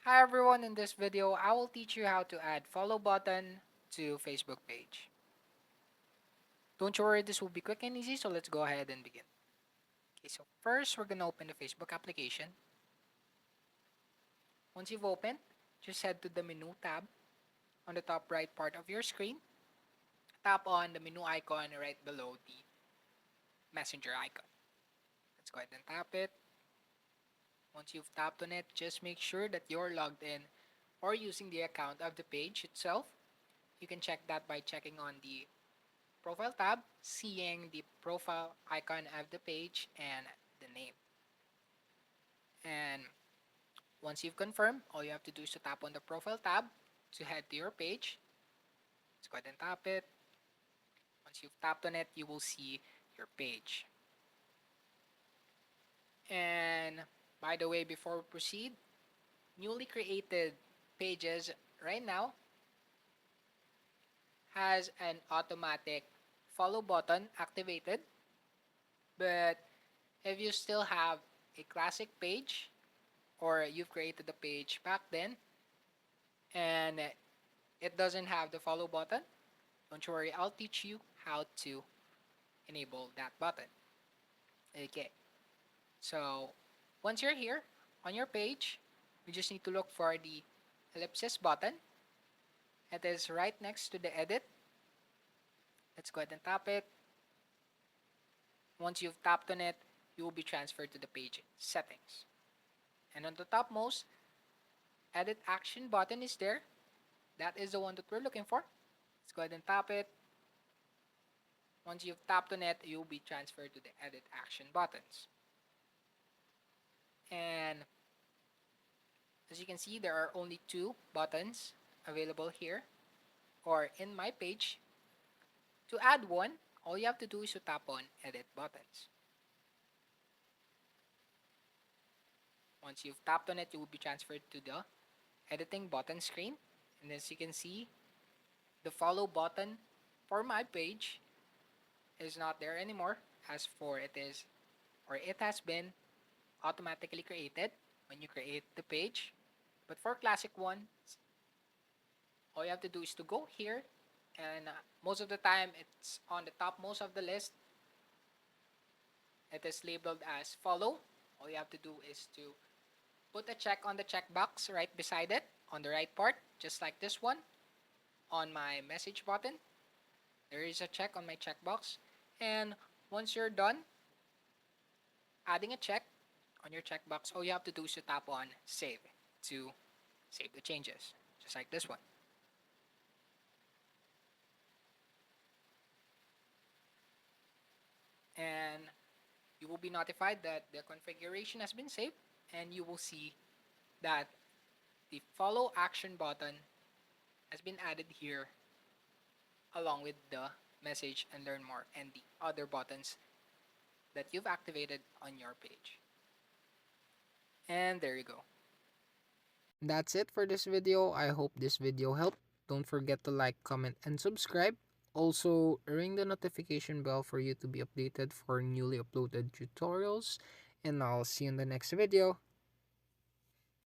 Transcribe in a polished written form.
Hi everyone, in this video I will teach you how to add follow button to Facebook page. Don't you worry, this will be quick and easy, so let's go ahead and begin. Okay, so first we're gonna open the Facebook application. Once you've opened, just head to the menu tab on the top right part of your screen. Tap on the menu icon right below the messenger icon. Let's go ahead and tap it. Once you've tapped on it, just make sure that you're logged in or using the account of the page itself. You can check that by checking on the profile tab, seeing the profile icon of the page and the name. And once you've confirmed, all you have to do is to tap on the profile tab to head to your page. Let's go ahead and tap it. Once you've tapped on it, you will see your page. And by the way, before we proceed, newly created pages right now has an automatic follow button activated. But if you still have a classic page or you've created a page back then and it doesn't have the follow button, don't worry, I'll teach you how to enable that button. Okay, so once you're here on your page, you just need to look for the ellipsis button. It is right next to the edit. Let's go ahead and tap it. Once you've tapped on it, you will be transferred to the page settings. And on the topmost, edit action button is there. That is the one that we're looking for. Let's go ahead and tap it. Once you've tapped on it, you'll be transferred to the edit action buttons. And as you can see, there are only two buttons available here or in my page. To add one, all you have to do is to tap on edit buttons. Once you've tapped on it, you will be transferred to the editing button screen. And as you can see, the follow button for my page is not there anymore, as for it is or it has been automatically created when you create the page. But for classic one, all you have to do is to go here, and most of the time it's on the top most of the list. It is labeled as follow. All you have to do is to put a check on the checkbox right beside it on the right part, just like this one on my message button. There is a check on my checkbox, and once you're done adding a check on your checkbox, all you have to do is to tap on save to save the changes, just like this one. And you will be notified that the configuration has been saved, and you will see that the follow action button has been added here along with the message and learn more and the other buttons that you've activated on your page. And there you go. That's it for this video. I hope this video helped. Don't forget to like, comment, and subscribe. Also, ring the notification bell for you to be updated for newly uploaded tutorials. And I'll see you in the next video.